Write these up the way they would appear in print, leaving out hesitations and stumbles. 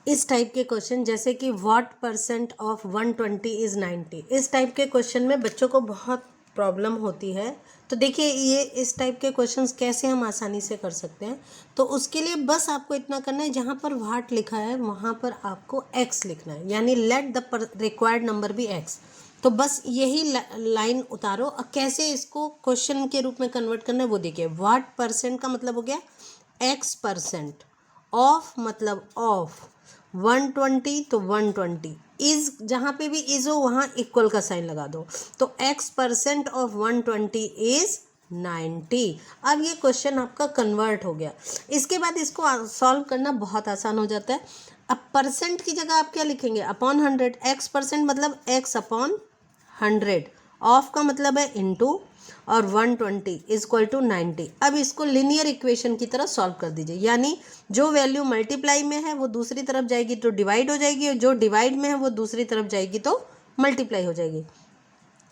इस टाइप के क्वेश्चन जैसे कि व्हाट परसेंट ऑफ 120 इज़ 90, इस टाइप के क्वेश्चन में बच्चों को बहुत प्रॉब्लम होती है। तो देखिए ये इस टाइप के क्वेश्चंस कैसे हम आसानी से कर सकते हैं। तो उसके लिए बस आपको इतना करना है, जहाँ पर व्हाट लिखा है वहाँ पर आपको एक्स लिखना है, यानी let the required number be X. तो बस यही लाइन उतारो। और कैसे इसको क्वेश्चन के रूप में कन्वर्ट करना है वो देखिए। व्हाट परसेंट का मतलब हो गया एक्स परसेंट, ऑफ मतलब ऑफ, 120 तो 120, इज जहाँ पे भी इज हो वहाँ इक्वल का साइन लगा दो। तो x परसेंट ऑफ 120 इज 90। अब ये क्वेश्चन आपका कन्वर्ट हो गया। इसके बाद इसको सॉल्व करना बहुत आसान हो जाता है। अब परसेंट की जगह आप क्या लिखेंगे, अपॉन 100। x परसेंट मतलब x अपॉन 100, ऑफ का मतलब है इनटू, और 120 इज इक्वल टू 90। अब इसको लिनियर इक्वेशन की तरह सॉल्व कर दीजिए, यानी जो वैल्यू मल्टीप्लाई में है वो दूसरी तरफ जाएगी तो डिवाइड हो जाएगी, और जो डिवाइड में है वो दूसरी तरफ जाएगी तो मल्टीप्लाई हो जाएगी।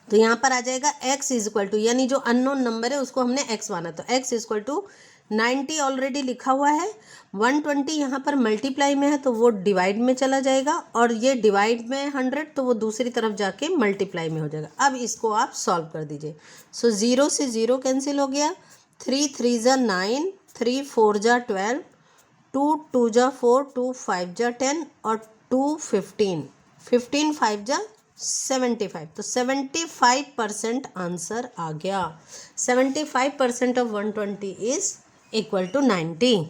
तो यहाँ पर आ जाएगा x इज इक्वल टू, यानी जो अननोन नंबर है उसको हमने x माना, तो x is equal to 90 already लिखा हुआ है। 120 यहाँ पर मल्टीप्लाई में है तो वो डिवाइड में चला जाएगा, और ये डिवाइड में 100 तो वो दूसरी तरफ जाके मल्टीप्लाई में हो जाएगा। अब इसको आप सॉल्व कर दीजिए। सो 0 से 0 कैंसिल हो गया, 3 3 जा 9, 3 4 जा 12, 2 2 जा 4, 2 5 जा 10, और 2 15, 15 5 जा 75। तो 75% आंसर आ गया। 75% ऑफ 120 इज इक्वल टू 90।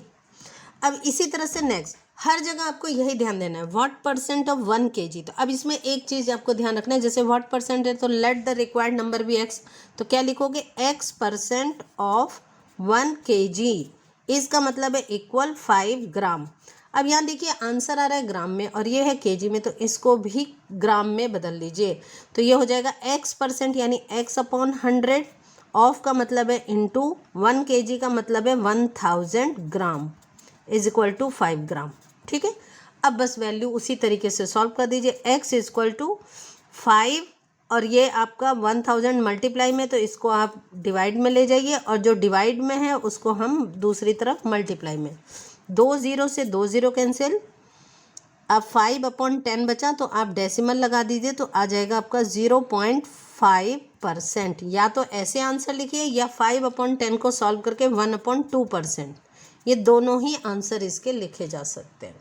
अब इसी तरह से नेक्स्ट हर जगह आपको यही ध्यान देना है, व्हाट परसेंट ऑफ 1 kg। तो अब इसमें एक चीज़ आपको ध्यान रखना है, जैसे व्हाट परसेंट है तो let the required number be X. तो क्या लिखोगे, x परसेंट ऑफ 1 kg, इसका मतलब है इक्वल 5 ग्राम। अब यहाँ देखिए आंसर आ रहा है ग्राम में और ये है केजी में, तो इसको भी ग्राम में बदल लीजिए। तो ये हो जाएगा x परसेंट यानी x अपॉन 100, ऑफ का मतलब है इंटू 1 kg का मतलब है 1000 ग्राम इज इक्वल टू 5 ग्राम। ठीक है, अब बस वैल्यू उसी तरीके से सॉल्व कर दीजिए। x इज इक्वल टू 5 और ये आपका 1000 मल्टीप्लाई में, तो इसको आप डिवाइड में ले जाइए, और जो डिवाइड में है उसको हम दूसरी तरफ मल्टीप्लाई में। 2 0 से 2 0 कैंसिल। अब 5 अपॉन 10 बचा तो आप डेसिमल लगा दीजिए, तो आ जाएगा आपका 0.5%। या तो ऐसे आंसर लिखिए या 5 अपॉन 10 को सॉल्व करके 1/2%, ये दोनों ही आंसर इसके लिखे जा सकते हैं।